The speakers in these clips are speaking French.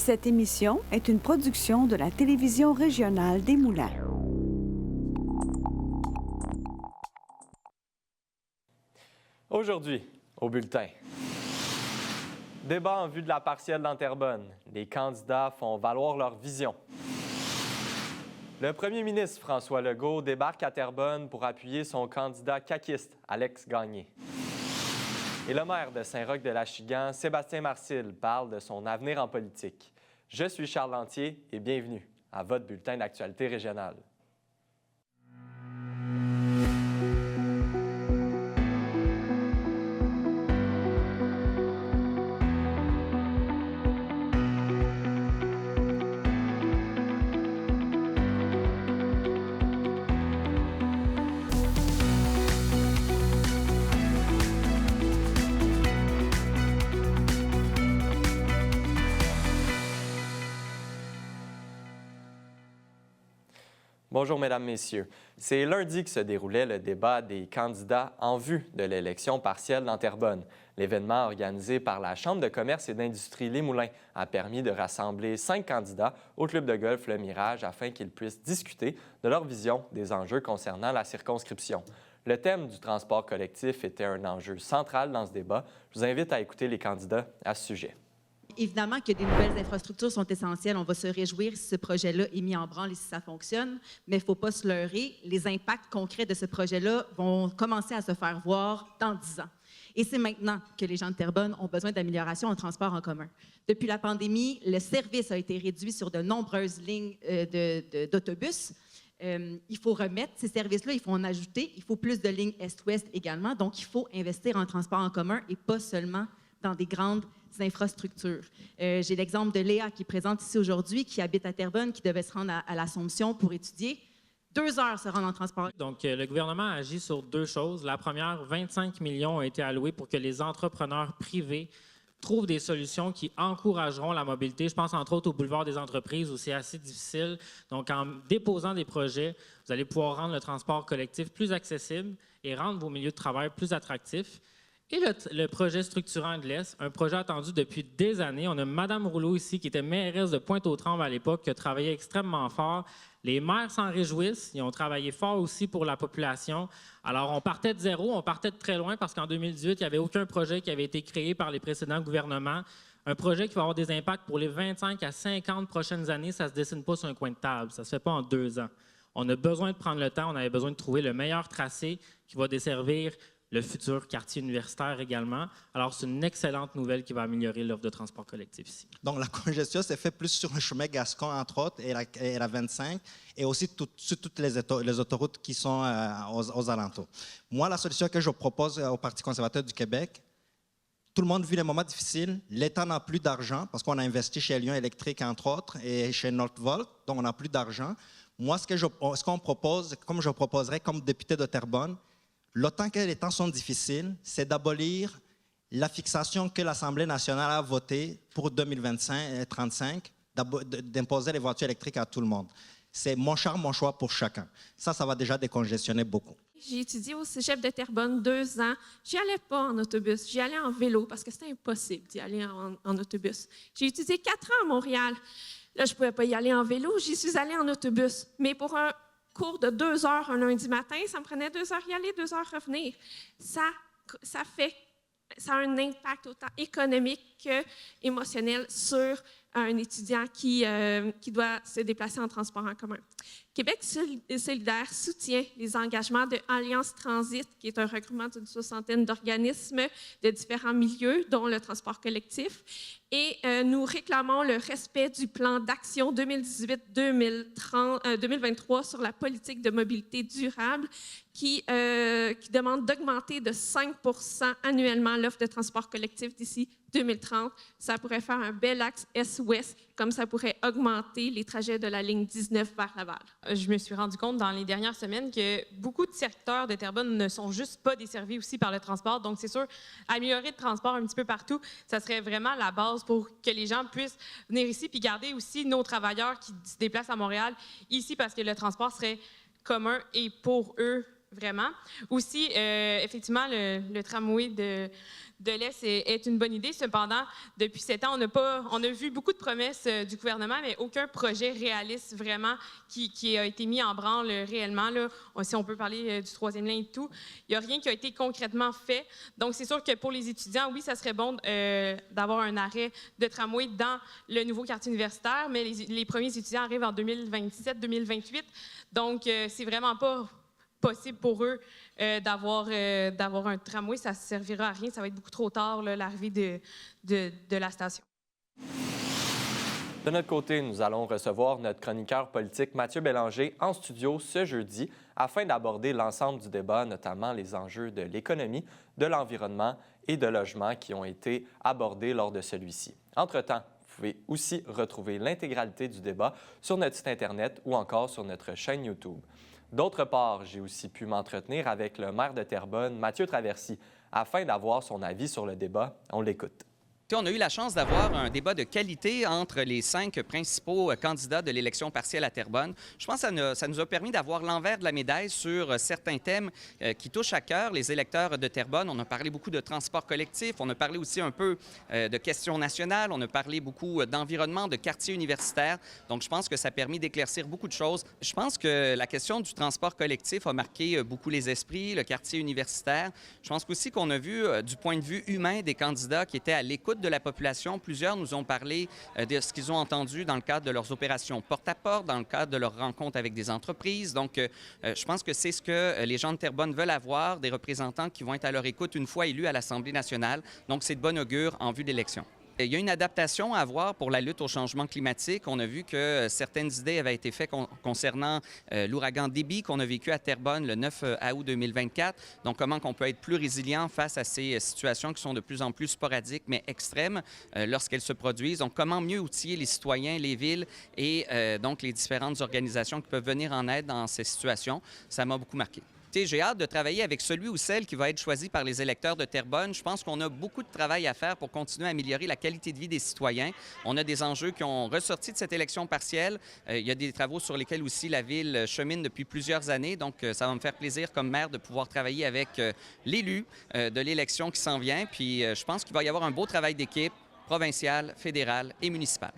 Cette émission est une production de la télévision régionale des Moulins. Aujourd'hui, au bulletin. Débat en vue de la partielle dans Terrebonne. Les candidats font valoir leur vision. Le premier ministre François Legault débarque à Terrebonne pour appuyer son candidat caquiste, Alex Gagné. Et le maire de Saint-Roch-de-l'Achigan, Sébastien Marcil, parle de son avenir en politique. Je suis Charles Lantier et bienvenue à votre bulletin d'actualité régionale. Bonjour, Mesdames, Messieurs. C'est lundi que se déroulait le débat des candidats en vue de l'élection partielle dans Terrebonne. L'événement organisé par la Chambre de commerce et d'industrie Les Moulins a permis de rassembler 5 candidats au club de golf Le Mirage afin qu'ils puissent discuter de leur vision des enjeux concernant la circonscription. Le thème du transport collectif était un enjeu central dans ce débat. Je vous invite à écouter les candidats à ce sujet. Évidemment que des nouvelles infrastructures sont essentielles. On va se réjouir si ce projet-là est mis en branle et si ça fonctionne, mais il ne faut pas se leurrer. Les impacts concrets de ce projet-là vont commencer à se faire voir dans 10 ans. Et c'est maintenant que les gens de Terrebonne ont besoin d'améliorations en transport en commun. Depuis la pandémie, le service a été réduit sur de nombreuses lignes d'autobus. Il faut remettre ces services-là, il faut en ajouter. Il faut plus de lignes est-ouest également. Donc, il faut investir en transport en commun et pas seulement dans des grandes infrastructures. J'ai l'exemple de Léa qui est présente ici aujourd'hui, qui habite à Terrebonne, qui devait se rendre à l'Assomption pour étudier. 2 heures se rendre en transport. Donc, le gouvernement agit sur 2 choses. La première, 25 millions ont été alloués pour que les entrepreneurs privés trouvent des solutions qui encourageront la mobilité. Je pense entre autres au boulevard des entreprises où c'est assez difficile. Donc, en déposant des projets, vous allez pouvoir rendre le transport collectif plus accessible et rendre vos milieux de travail plus attractifs. Et le projet structurant de l'Est, un projet attendu depuis des années. On a Mme Rouleau ici, qui était mairesse de Pointe-aux-Trembles à l'époque, qui a travaillé extrêmement fort. Les maires s'en réjouissent. Ils ont travaillé fort aussi pour la population. Alors, on partait de zéro, on partait de très loin parce qu'en 2018, il n'y avait aucun projet qui avait été créé par les précédents gouvernements. Un projet qui va avoir des impacts pour les 25 à 50 prochaines années, ça ne se dessine pas sur un coin de table. Ça ne se fait pas en 2 ans. On a besoin de prendre le temps. On avait besoin de trouver le meilleur tracé qui va desservir le futur quartier universitaire également. Alors, c'est une excellente nouvelle qui va améliorer l'offre de transport collectif ici. Donc, la congestion s'est faite plus sur le chemin Gascon, entre autres, et la 25, et aussi sur toutes les autoroutes qui sont aux alentours. Moi, la solution que je propose au Parti conservateur du Québec, tout le monde vit les moments difficiles. L'État n'a plus d'argent parce qu'on a investi chez Lyon Électrique, entre autres, et chez Northvolt, donc on n'a plus d'argent. Moi, ce qu'on propose, comme je proposerais comme député de Terrebonne, l'autant que les temps sont difficiles, c'est d'abolir la fixation que l'Assemblée nationale a votée pour 2035, d'imposer les voitures électriques à tout le monde. C'est mon char, mon choix pour chacun. Ça va déjà décongestionner beaucoup. J'ai étudié au cégep de Terrebonne 2 ans. J'y allais pas en autobus, j'y allais en vélo parce que c'était impossible d'y aller en autobus. J'ai étudié 4 ans à Montréal. Là, je pouvais pas y aller en vélo, j'y suis allée en autobus. Mais pour un cours de 2 heures un lundi matin, ça me prenait 2 heures y aller, 2 heures revenir. Ça a un impact autant économique qu'émotionnel sur un étudiant qui doit se déplacer en transport en commun. Québec solidaire soutient les engagements de Alliance Transit, qui est un regroupement d'une 60aine d'organismes de différents milieux, dont le transport collectif. Et nous réclamons le respect du plan d'action 2018-2023 sur la politique de mobilité durable qui demande d'augmenter de 5 % annuellement l'offre de transport collectif d'ici 2030. Ça pourrait faire un bel axe est-ouest, comme ça pourrait augmenter les trajets de la ligne 19 vers Laval. Je me suis rendu compte dans les dernières semaines que beaucoup de secteurs de Terrebonne ne sont juste pas desservis aussi par le transport. Donc, c'est sûr, améliorer le transport un petit peu partout, ça serait vraiment la base pour que les gens puissent venir ici puis garder aussi nos travailleurs qui se déplacent à Montréal ici parce que le transport serait commun et pour eux vraiment. Aussi, effectivement, le tramway de l'Est est une bonne idée. Cependant, depuis 7 ans, on a vu beaucoup de promesses du gouvernement, mais aucun projet réaliste vraiment qui a été mis en branle réellement. Là. Si on peut parler du troisième lien et tout, il n'y a rien qui a été concrètement fait. Donc, c'est sûr que pour les étudiants, oui, ça serait bon d'avoir un arrêt de tramway dans le nouveau quartier universitaire, mais les premiers étudiants arrivent en 2027-2028. Donc, c'est vraiment pas possible pour eux d'avoir un tramway. Ça ne servira à rien. Ça va être beaucoup trop tard, là, l'arrivée de la station. De notre côté, nous allons recevoir notre chroniqueur politique Mathieu Bélanger en studio ce jeudi afin d'aborder l'ensemble du débat, notamment les enjeux de l'économie, de l'environnement et de logement qui ont été abordés lors de celui-ci. Entre-temps, vous pouvez aussi retrouver l'intégralité du débat sur notre site Internet ou encore sur notre chaîne YouTube. D'autre part, j'ai aussi pu m'entretenir avec le maire de Terrebonne, Mathieu Traversy, afin d'avoir son avis sur le débat. On l'écoute. On a eu la chance d'avoir un débat de qualité entre les 5 principaux candidats de l'élection partielle à Terrebonne. Je pense que ça nous a permis d'avoir l'envers de la médaille sur certains thèmes qui touchent à cœur les électeurs de Terrebonne. On a parlé beaucoup de transport collectif, on a parlé aussi un peu de questions nationales, on a parlé beaucoup d'environnement, de quartier universitaire. Donc, je pense que ça a permis d'éclaircir beaucoup de choses. Je pense que la question du transport collectif a marqué beaucoup les esprits, le quartier universitaire. Je pense aussi qu'on a vu, du point de vue humain, des candidats qui étaient à l'écoute de la population. Plusieurs nous ont parlé de ce qu'ils ont entendu dans le cadre de leurs opérations porte-à-porte, dans le cadre de leurs rencontres avec des entreprises. Donc, je pense que c'est ce que les gens de Terrebonne veulent avoir, des représentants qui vont être à leur écoute une fois élus à l'Assemblée nationale. Donc, c'est de bon augure en vue de l'élection. Il y a une adaptation à avoir pour la lutte au changement climatique. On a vu que certaines idées avaient été faites concernant l'ouragan Déby qu'on a vécu à Terrebonne le 9 août 2024. Donc, comment on peut être plus résilient face à ces situations qui sont de plus en plus sporadiques, mais extrêmes lorsqu'elles se produisent. Donc, comment mieux outiller les citoyens, les villes et donc les différentes organisations qui peuvent venir en aide dans ces situations. Ça m'a beaucoup marqué. J'ai hâte de travailler avec celui ou celle qui va être choisi par les électeurs de Terrebonne. Je pense qu'on a beaucoup de travail à faire pour continuer à améliorer la qualité de vie des citoyens. On a des enjeux qui ont ressorti de cette élection partielle. Il y a des travaux sur lesquels aussi la Ville chemine depuis plusieurs années. Donc, ça va me faire plaisir comme maire de pouvoir travailler avec l'élu de l'élection qui s'en vient. Puis, je pense qu'il va y avoir un beau travail d'équipe provincial, fédéral et municipal.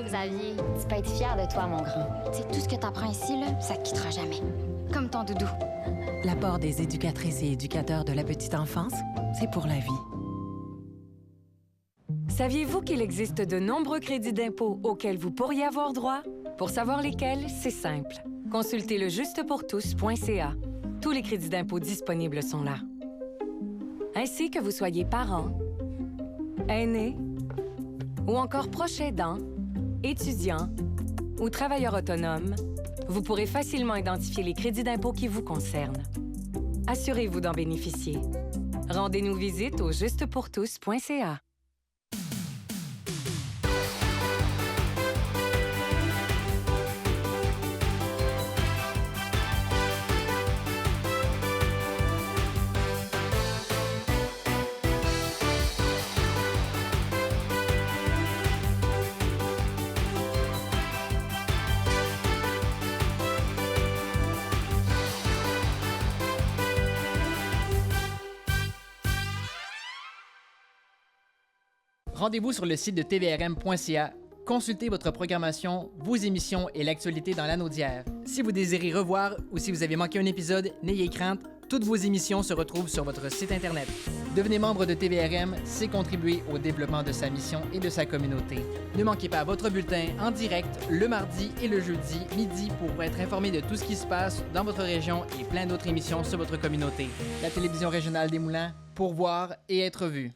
Xavier, tu peux être fier de toi, mon grand. Tu sais, tout ce que t'apprends ici, là, ça te quittera jamais. Comme ton doudou. L'apport des éducatrices et éducateurs de la petite enfance, c'est pour la vie. Saviez-vous qu'il existe de nombreux crédits d'impôt auxquels vous pourriez avoir droit? Pour savoir lesquels, c'est simple. Consultez le justepourtous.ca. Tous les crédits d'impôt disponibles sont là. Ainsi que vous soyez parent, aîné ou encore proche aidant, étudiant ou travailleur autonome, vous pourrez facilement identifier les crédits d'impôt qui vous concernent. Assurez-vous d'en bénéficier. Rendez-nous visite au justepourtous.ca. Rendez-vous sur le site de tvrm.ca. Consultez votre programmation, vos émissions et l'actualité dans l'anneau d'hier. Si vous désirez revoir ou si vous avez manqué un épisode, n'ayez crainte, toutes vos émissions se retrouvent sur votre site Internet. Devenez membre de TVRM, c'est contribuer au développement de sa mission et de sa communauté. Ne manquez pas votre bulletin en direct le mardi et le jeudi midi pour être informé de tout ce qui se passe dans votre région et plein d'autres émissions sur votre communauté. La télévision régionale des Moulins, pour voir et être vu.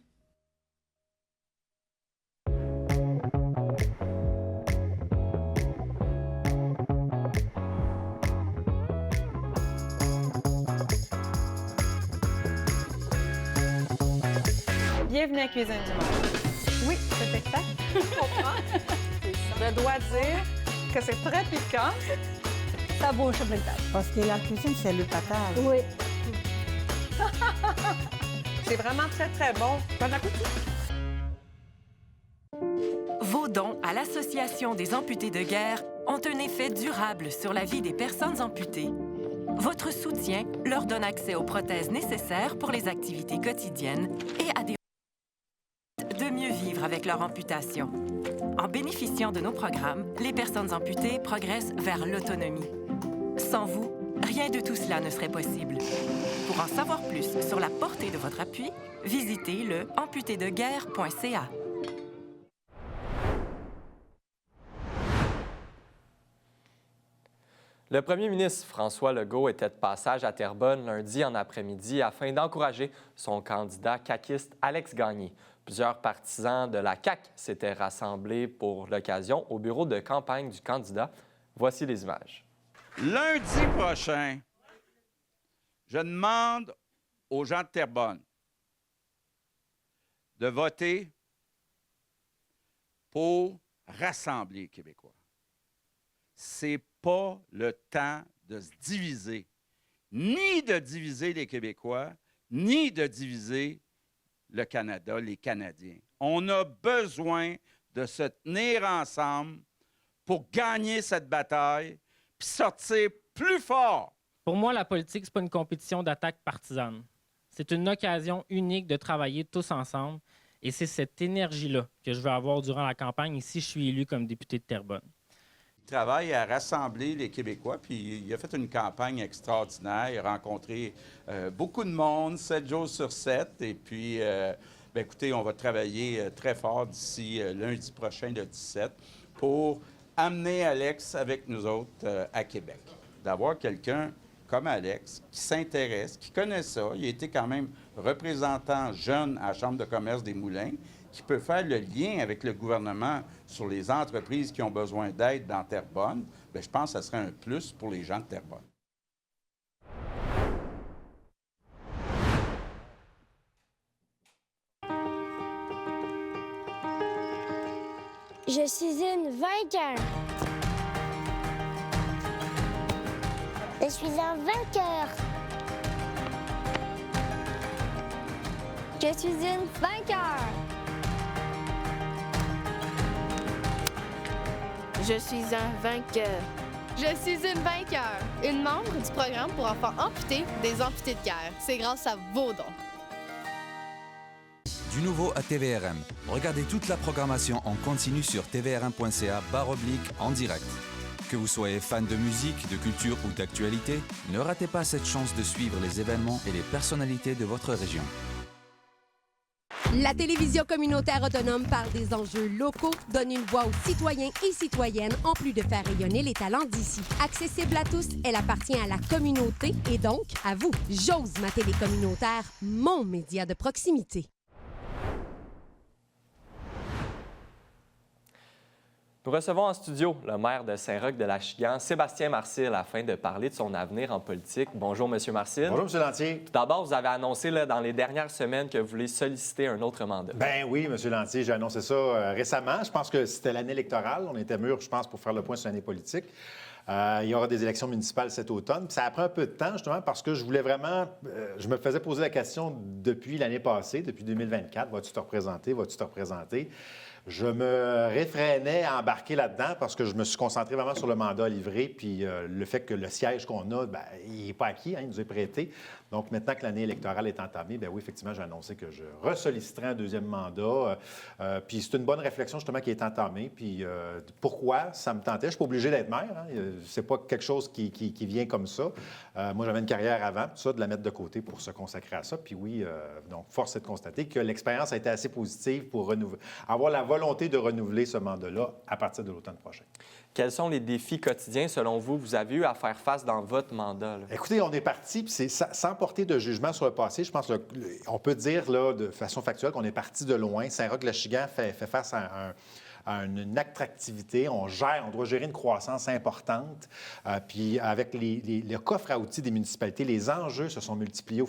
Bienvenue à Cuisine du Monde. Oui, c'est exact. Je comprends. Je dois dire que c'est très piquant. Ça bouge le table. Parce que la cuisine, c'est le patage. Oui. C'est vraiment très, très bon. Bon appétit. Vos dons à l'Association des amputés de guerre ont un effet durable sur la vie des personnes amputées. Votre soutien leur donne accès aux prothèses nécessaires pour les activités quotidiennes et à des de mieux vivre avec leur amputation. En bénéficiant de nos programmes, les personnes amputées progressent vers l'autonomie. Sans vous, rien de tout cela ne serait possible. Pour en savoir plus sur la portée de votre appui, visitez le amputédeguerre.ca. Le premier ministre François Legault était de passage à Terrebonne lundi en après-midi afin d'encourager son candidat caquiste Alex Gagné. Plusieurs partisans de la CAQ s'étaient rassemblés pour l'occasion au bureau de campagne du candidat. Voici les images. Lundi prochain, je demande aux gens de Terrebonne de voter pour rassembler les Québécois. C'est pas le temps de se diviser, ni de diviser les Québécois, ni de diviser le Canada, les Canadiens. On a besoin de se tenir ensemble pour gagner cette bataille puis sortir plus fort. Pour moi, la politique, c'est pas une compétition d'attaque partisane. C'est une occasion unique de travailler tous ensemble et c'est cette énergie-là que je veux avoir durant la campagne et si je suis élu comme député de Terrebonne. Il travaille à rassembler les Québécois, puis il a fait une campagne extraordinaire. Il a rencontré beaucoup de monde, 7 jours sur 7. Et puis, écoutez, on va travailler très fort d'ici lundi prochain, le 17, pour amener Alex avec nous autres à Québec. D'avoir quelqu'un comme Alex qui s'intéresse, qui connaît ça. Il a été quand même représentant jeune à la Chambre de commerce des Moulins, qui peut faire le lien avec le gouvernement sur les entreprises qui ont besoin d'aide dans Terrebonne, bien, je pense que ce serait un plus pour les gens de Terrebonne. Je suis une vainqueur. Je suis un vainqueur. Je suis une vainqueur. Je suis un vainqueur. Je suis une vainqueur. Une membre du programme pour enfants amputés des amputés de guerre. C'est grâce à vos dons. Du nouveau à TVRM. Regardez toute la programmation en continu sur tvrm.ca/en direct. Que vous soyez fan de musique, de culture ou d'actualité, ne ratez pas cette chance de suivre les événements et les personnalités de votre région. La télévision communautaire autonome parle des enjeux locaux, donne une voix aux citoyens et citoyennes, en plus de faire rayonner les talents d'ici. Accessible à tous, elle appartient à la communauté et donc à vous. J'ose ma télé communautaire, mon média de proximité. Nous recevons en studio le maire de Saint-Roch-de-Lachigan, Sébastien Marcil, afin de parler de son avenir en politique. Bonjour, M. Marcil. Bonjour, M. Lantier. Tout d'abord, vous avez annoncé dans les dernières semaines que vous voulez solliciter un autre mandat. Ben oui, M. Lantier, j'ai annoncé ça récemment. Je pense que c'était l'année électorale. On était mûrs, je pense, pour faire le point sur l'année politique. Il y aura des élections municipales cet automne. Puis ça a pris un peu de temps, justement, parce que je voulais vraiment... je me faisais poser la question depuis l'année passée, depuis 2024. Vas-tu te représenter? Vas-tu te représenter? Je me réfrénais à embarquer là-dedans parce que je me suis concentré vraiment sur le mandat à livrer. Puis le fait que le siège qu'on a, bien, il n'est pas acquis, hein, il nous est prêté. Donc, maintenant que l'année électorale est entamée, bien oui, effectivement, j'ai annoncé que je ressolliciterai un deuxième mandat. Puis c'est une bonne réflexion, justement, qui est entamée. Puis pourquoi ça me tentait? Je ne suis pas obligé d'être maire. Hein. C'est pas quelque chose qui vient comme ça. Moi, j'avais une carrière avant, tout ça, de la mettre de côté pour se consacrer à ça. Puis oui, donc, force est de constater que l'expérience a été assez positive pour avoir la volonté de renouveler ce mandat-là à partir de l'automne prochain. Quels sont les défis quotidiens, selon vous, vous avez eu à faire face dans votre mandat? Là? Écoutez, on est parti, puis c'est sans porter de jugement sur le passé. Je pense qu'on peut dire là, de façon factuelle qu'on est parti de loin. Saint-Roch-de-Lachigan fait face à une attractivité. On doit gérer une croissance importante. Puis avec le coffre à outils des municipalités, les enjeux se sont multipliés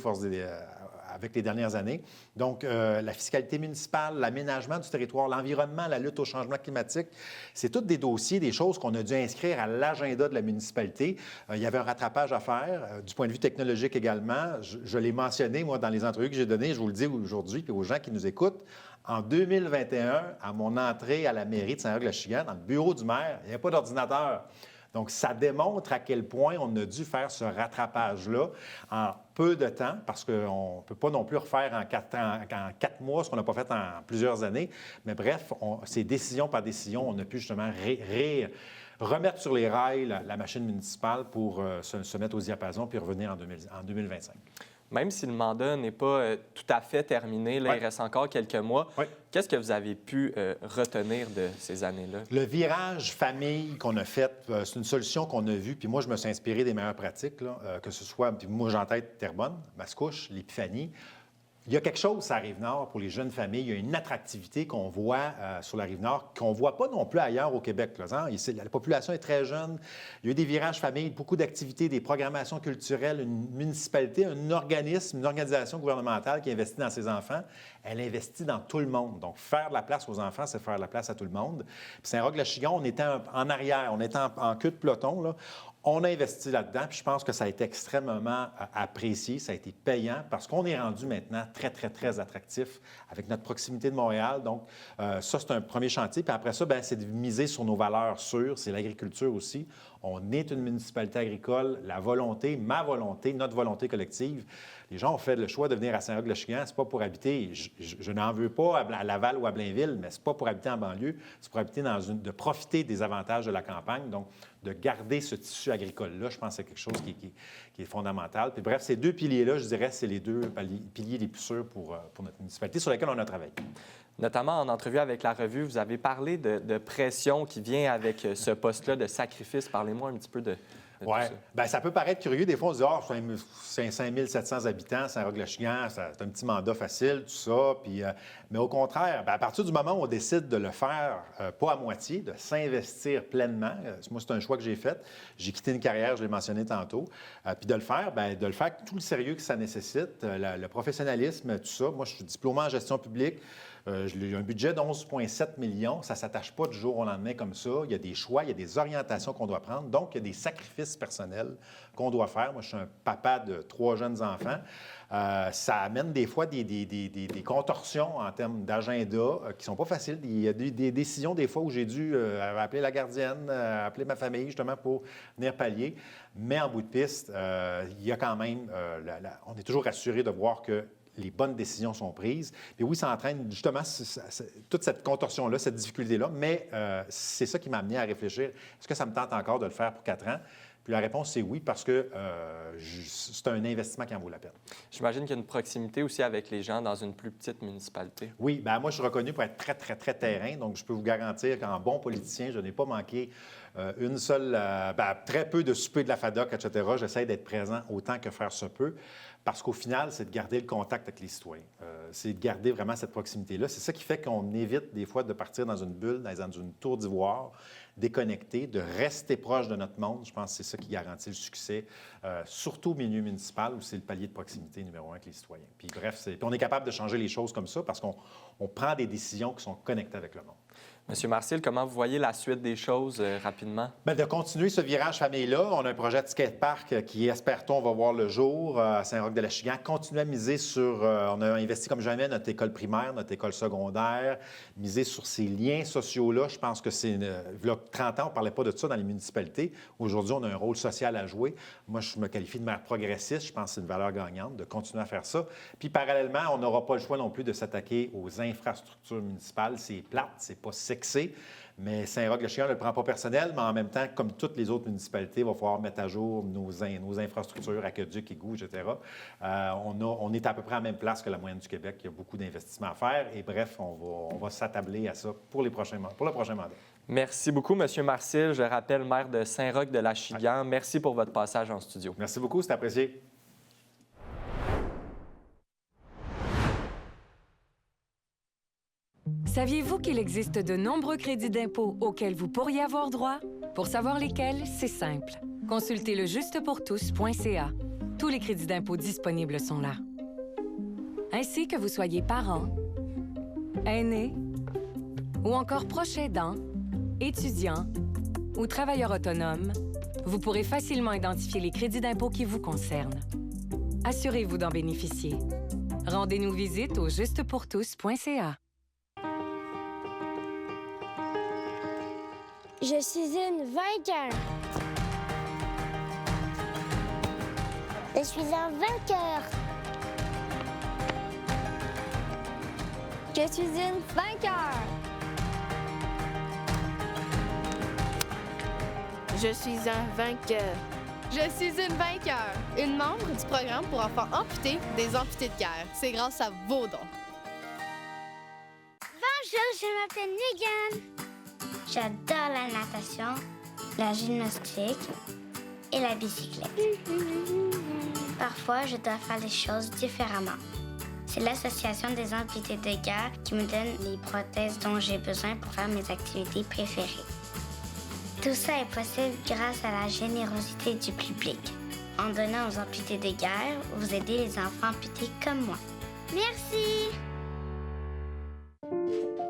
avec les dernières années. Donc, la fiscalité municipale, l'aménagement du territoire, l'environnement, la lutte au changement climatique, c'est tous des dossiers, des choses qu'on a dû inscrire à l'agenda de la municipalité. Il y avait un rattrapage à faire, du point de vue technologique également. Je l'ai mentionné, moi, dans les entrevues que j'ai données, je vous le dis aujourd'hui, puis aux gens qui nous écoutent. En 2021, à mon entrée à la mairie de Saint-Roch-la-Chigane, dans le bureau du maire, il n'y avait pas d'ordinateur. Donc, ça démontre à quel point on a dû faire ce rattrapage-là en peu de temps, parce qu'on ne peut pas non plus refaire en 4 mois ce qu'on n'a pas fait en plusieurs années. Mais bref, c'est décision par décision, on a pu justement remettre sur les rails la machine municipale pour se mettre au diapason puis revenir en 2025. Même si le mandat n'est pas tout à fait terminé, là, il reste encore quelques mois, qu'est-ce que vous avez pu retenir de ces années-là? Le virage famille qu'on a fait, c'est une solution qu'on a vue, puis moi, je me suis inspiré des meilleures pratiques, là, que ce soit, puis moi, j'ai en tête Terrebonne, Mascouche, l'Épiphanie. Il y a quelque chose sur la Rive-Nord pour les jeunes familles. Il y a une attractivité qu'on voit sur la Rive-Nord qu'on ne voit pas non plus ailleurs au Québec. Là, hein? La population est très jeune. Il y a eu des virages familles, beaucoup d'activités, des programmations culturelles, une municipalité, un organisme, une organisation gouvernementale qui investit dans ses enfants. Elle investit dans tout le monde. Donc, faire de la place aux enfants, c'est faire de la place à tout le monde. Puis Saint-Roch-la-Chigane, on était en arrière, on était en queue de peloton, là. On a investi là-dedans, puis je pense que ça a été extrêmement apprécié, ça a été payant, parce qu'on est rendu maintenant très, très, très attractif avec notre proximité de Montréal. Donc, ça, c'est un premier chantier. Puis après ça, bien, c'est de miser sur nos valeurs sûres, c'est l'agriculture aussi. On est une municipalité agricole, la volonté, ma volonté, notre volonté collective. Les gens ont fait le choix de venir à Saint-Roch-la-Chigane, c'est pas pour habiter, je n'en veux pas à Laval ou à Blainville, mais c'est pas pour habiter en banlieue, c'est pour habiter de profiter des avantages de la campagne, donc de garder ce tissu agricole-là, je pense que c'est quelque chose qui est fondamental. Puis bref, ces deux piliers-là, je dirais, c'est les deux piliers les plus sûrs pour notre municipalité sur lesquels on a travaillé. Notamment en entrevue avec La Revue, vous avez parlé de pression qui vient avec ce poste-là de sacrifice. Parlez-moi un petit peu de oui. Bien, ça peut paraître curieux. Des fois, on se dit c'est 5700 habitants, Saint-Roch-la-Chigane, c'est un petit mandat facile, tout ça. Puis, mais au contraire, bien, à partir du moment où on décide de le faire, pas à moitié, de s'investir pleinement, moi, c'est un choix que j'ai fait. J'ai quitté une carrière, je l'ai mentionné tantôt. Puis de le faire avec tout le sérieux que ça nécessite, le professionnalisme, tout ça. Moi, je suis diplômé en gestion publique. J'ai un budget de 11,7 millions. Ça ne s'attache pas du jour au lendemain comme ça. Il y a des choix, il y a des orientations qu'on doit prendre. Donc, il y a des sacrifices personnels qu'on doit faire. Moi, je suis un papa de 3 jeunes enfants. Ça amène des fois des contorsions en termes d'agenda qui ne sont pas faciles. Il y a des décisions, des fois, où j'ai dû appeler la gardienne, appeler ma famille, justement, pour venir pallier. Mais en bout de piste, il y a quand même... on est toujours rassuré de voir que les bonnes décisions sont prises. Puis oui, ça entraîne justement toute cette contorsion-là, cette difficulté-là, mais c'est ça qui m'a amené à réfléchir. Est-ce que ça me tente encore de le faire pour 4 ans? Puis la réponse, c'est oui, parce que c'est un investissement qui en vaut la peine. J'imagine qu'il y a une proximité aussi avec les gens dans une plus petite municipalité. Oui, bien moi, je suis reconnu pour être très, très, très terrain, donc je peux vous garantir qu'en bon politicien, je n'ai pas manqué très peu de souper de la FADOC, etc. J'essaie d'être présent autant que faire se peut. Parce qu'au final, c'est de garder le contact avec les citoyens. C'est de garder vraiment cette proximité-là. C'est ça qui fait qu'on évite des fois de partir dans une bulle, dans une tour d'ivoire, déconnecté, de rester proche de notre monde. Je pense que c'est ça qui garantit le succès, surtout au milieu municipal où c'est le palier de proximité numéro 1 avec les citoyens. Puis bref, puis on est capable de changer les choses comme ça parce qu'on prend des décisions qui sont connectées avec le monde. Monsieur Marcil, comment vous voyez la suite des choses rapidement? Bien, de continuer ce virage famille-là. On a un projet de skatepark qui, espère-t-on, va voir le jour à Saint-Roch-de-la-Chigane. Continuer à miser sur... on a investi comme jamais notre école primaire, notre école secondaire, miser sur ces liens sociaux-là. Je pense que c'est... Il y a 30 ans, on ne parlait pas de ça dans les municipalités. Aujourd'hui, on a un rôle social à jouer. Moi, je me qualifie de maire progressiste. Je pense que c'est une valeur gagnante de continuer à faire ça. Puis, parallèlement, on n'aura pas le choix non plus de s'attaquer aux infrastructures municipales. C'est plate, c'est pas sexy. Mais Saint-Roch-la-Chigane ne le prend pas personnel, mais en même temps, comme toutes les autres municipalités, il va falloir mettre à jour nos infrastructures, aqueducs, égouts, etc. On est à peu près à la même place que la moyenne du Québec. Il y a beaucoup d'investissements à faire. Et bref, on va s'attabler à ça pour le prochain mandat. Merci beaucoup, M. Marcil. Je rappelle, maire de Saint-Roch-de-la-Chigane. Merci pour votre passage en studio. Merci beaucoup, c'est apprécié. Saviez-vous qu'il existe de nombreux crédits d'impôt auxquels vous pourriez avoir droit? Pour savoir lesquels, c'est simple. Consultez le justepourtous.ca. Tous les crédits d'impôt disponibles sont là. Ainsi que vous soyez parent, aîné ou encore proche aidant, étudiant ou travailleur autonome, vous pourrez facilement identifier les crédits d'impôt qui vous concernent. Assurez-vous d'en bénéficier. Rendez-nous visite au justepourtous.ca. Je suis une vainqueur. Je suis un vainqueur. Je suis une vainqueur. Je suis un vainqueur. Je suis une vainqueur, une membre du programme pour enfants amputés des amputés de guerre. C'est grâce à vos dons. Bonjour, je m'appelle Megan. J'adore la natation, la gymnastique et la bicyclette. Parfois, je dois faire les choses différemment. C'est l'Association des amputés de guerre qui me donne les prothèses dont j'ai besoin pour faire mes activités préférées. Tout ça est possible grâce à la générosité du public. En donnant aux amputés de guerre, vous aidez les enfants amputés comme moi. Merci!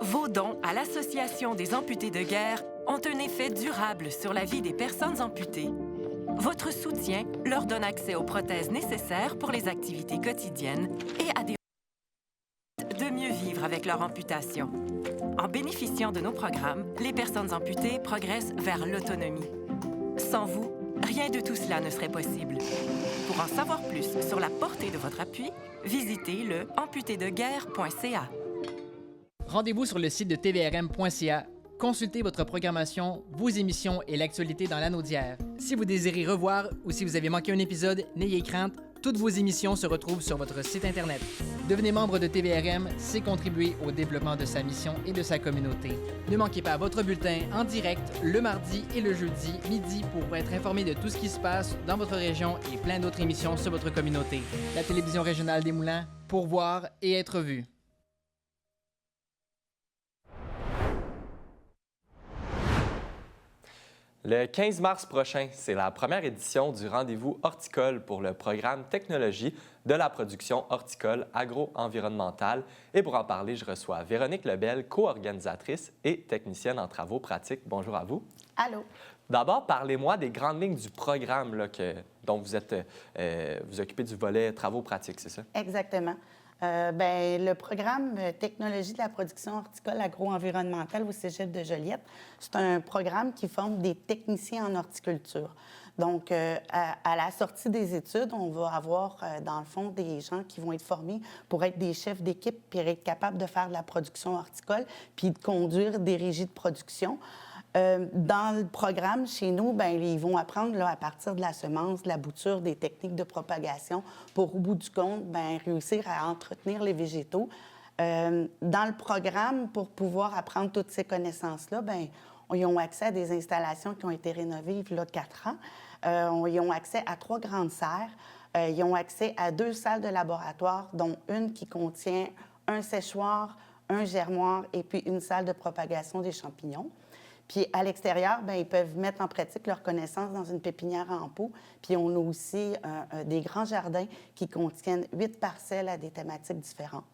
Vos dons à l'Association des amputés de guerre ont un effet durable sur la vie des personnes amputées. Votre soutien leur donne accès aux prothèses nécessaires pour les activités quotidiennes et à des de mieux vivre avec leur amputation. En bénéficiant de nos programmes, les personnes amputées progressent vers l'autonomie. Sans vous, rien de tout cela ne serait possible. Pour en savoir plus sur la portée de votre appui, visitez le amputédeguerre.ca. Rendez-vous sur le site de tvrm.ca. Consultez votre programmation, vos émissions et l'actualité dans l'anneau d'hier. Si vous désirez revoir ou si vous avez manqué un épisode, n'ayez crainte, toutes vos émissions se retrouvent sur votre site Internet. Devenez membre de TVRM, c'est contribuer au développement de sa mission et de sa communauté. Ne manquez pas votre bulletin en direct le mardi et le jeudi midi pour être informé de tout ce qui se passe dans votre région et plein d'autres émissions sur votre communauté. La télévision régionale des Moulins, pour voir et être vu. Le 15 mars prochain, c'est la première édition du rendez-vous horticole pour le programme Technologie de la production horticole agro-environnementale. Et pour en parler, je reçois Véronique Lebel, co-organisatrice et technicienne en travaux pratiques. Bonjour à vous. Allô. D'abord, parlez-moi des grandes lignes du programme là, dont vous vous occupez du volet travaux pratiques, c'est ça? Exactement. Le programme Technologie de la production horticole agro-environnementale au Cégep de Joliette, c'est un programme qui forme des techniciens en horticulture. Donc, à la sortie des études, on va avoir, dans le fond, des gens qui vont être formés pour être des chefs d'équipe puis être capables de faire de la production horticole puis de conduire des régies de production. Dans le programme, chez nous, ils vont apprendre là, à partir de la semence, de la bouture, des techniques de propagation pour, au bout du compte, réussir à entretenir les végétaux. Dans le programme, pour pouvoir apprendre toutes ces connaissances-là, ils ont accès à des installations qui ont été rénovées il y a 4 ans. Ils ont accès à 3 grandes serres. Ils ont accès à 2 salles de laboratoire, dont une qui contient un séchoir, un germoir et puis une salle de propagation des champignons. Puis à l'extérieur, ils peuvent mettre en pratique leurs connaissances dans une pépinière en pot. Puis on a aussi des grands jardins qui contiennent 8 parcelles à des thématiques différentes.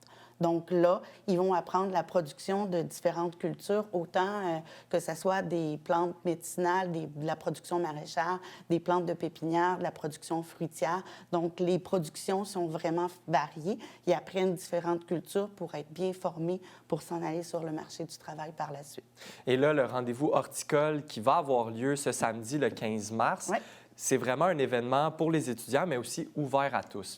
Donc là, ils vont apprendre la production de différentes cultures, autant que ce soit des plantes médicinales, de la production maraîchère, des plantes de pépinière, de la production fruitière. Donc les productions sont vraiment variées. Ils apprennent différentes cultures pour être bien formés pour s'en aller sur le marché du travail par la suite. Et là, le rendez-vous horticole qui va avoir lieu ce samedi, le 15 mars, c'est vraiment un événement pour les étudiants, mais aussi ouvert à tous.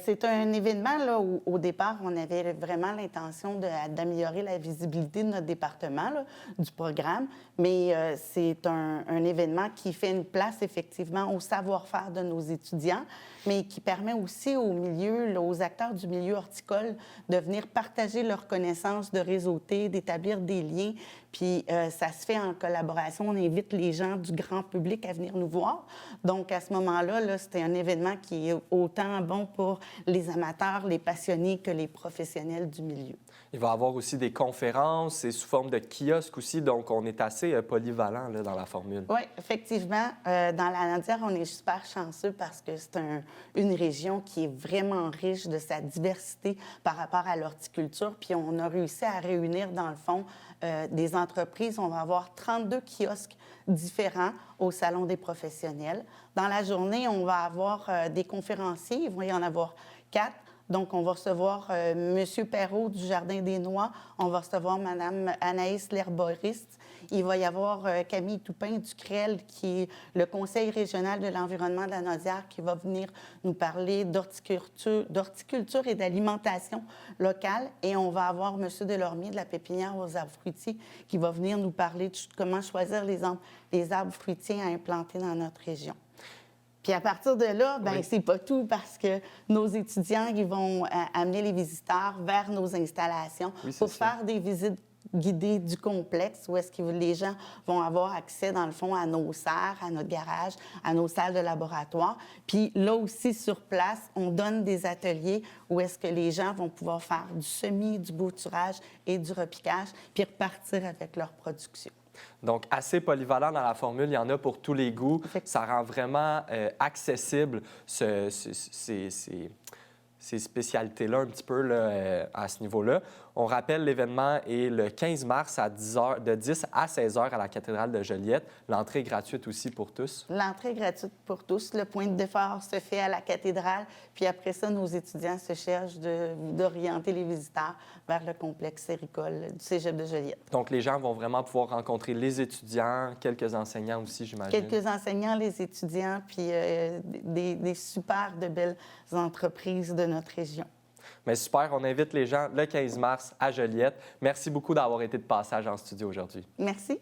C'est un événement là, où, au départ, on avait vraiment l'intention d'améliorer la visibilité de notre département, là, du programme, mais c'est un événement qui fait une place, effectivement, au savoir-faire de nos étudiants, mais qui permet aussi au milieu, là, aux acteurs du milieu horticole de venir partager leurs connaissances, de réseauter, d'établir des liens, Puis ça se fait en collaboration. On invite les gens du grand public à venir nous voir. Donc, à ce moment-là, là, c'était un événement qui est autant bon pour les amateurs, les passionnés que les professionnels du milieu. Il va y avoir aussi des conférences, c'est sous forme de kiosque aussi, donc on est assez polyvalent là, dans la formule. Oui, effectivement. Dans la Lanaudière, on est super chanceux parce que c'est une région qui est vraiment riche de sa diversité par rapport à l'horticulture. Puis on a réussi à réunir, dans le fond, des entreprises. On va avoir 32 kiosques différents au Salon des professionnels. Dans la journée, on va avoir des conférenciers. Il va y en avoir 4. Donc, on va recevoir M. Perrault du Jardin des Noix. On va recevoir Mme Anaïs l'herboriste. Il va y avoir Camille Toupin du CREL, qui est le Conseil régional de l'environnement de la Naudière, qui va venir nous parler d'horticulture et d'alimentation locale. Et on va avoir M. Delormier de la pépinière aux arbres fruitiers, qui va venir nous parler de comment choisir les arbres fruitiers à implanter dans notre région. Puis à partir de là, bien, oui, c'est pas tout parce que nos étudiants, ils vont amener les visiteurs vers nos installations pour faire des visites guidées du complexe où est-ce que les gens vont avoir accès, dans le fond, à nos serres, à notre garage, à nos salles de laboratoire. Puis là aussi, sur place, on donne des ateliers où est-ce que les gens vont pouvoir faire du semis, du bouturage et du repiquage, puis repartir avec leur production. Donc, assez polyvalent dans la formule, il y en a pour tous les goûts. Ça rend vraiment accessible ces spécialités-là un petit peu là, à ce niveau-là. On rappelle, l'événement est le 15 mars à 10h, de 10 à 16h à la cathédrale de Joliette. L'entrée est gratuite aussi pour tous. L'entrée est gratuite pour tous. Le point de départ se fait à la cathédrale. Puis après ça, nos étudiants se cherchent d'orienter les visiteurs vers le complexe séricole du Cégep de Joliette. Donc, les gens vont vraiment pouvoir rencontrer les étudiants, quelques enseignants aussi, j'imagine. Quelques enseignants, les étudiants, puis des super de belles entreprises de notre région. Mais super, on invite les gens le 15 mars à Joliette. Merci beaucoup d'avoir été de passage en studio aujourd'hui. Merci.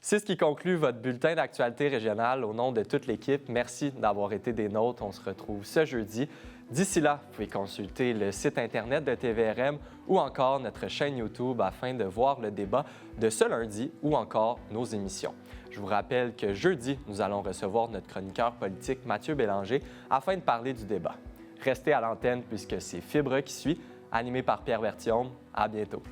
C'est ce qui conclut votre bulletin d'actualité régionale. Au nom de toute l'équipe, merci d'avoir été des nôtres. On se retrouve ce jeudi. D'ici là, vous pouvez consulter le site Internet de TVRM ou encore notre chaîne YouTube afin de voir le débat de ce lundi ou encore nos émissions. Je vous rappelle que jeudi, nous allons recevoir notre chroniqueur politique Mathieu Bélanger afin de parler du débat. Restez à l'antenne puisque c'est Fibre qui suit, animé par Pierre Berthiaume. À bientôt.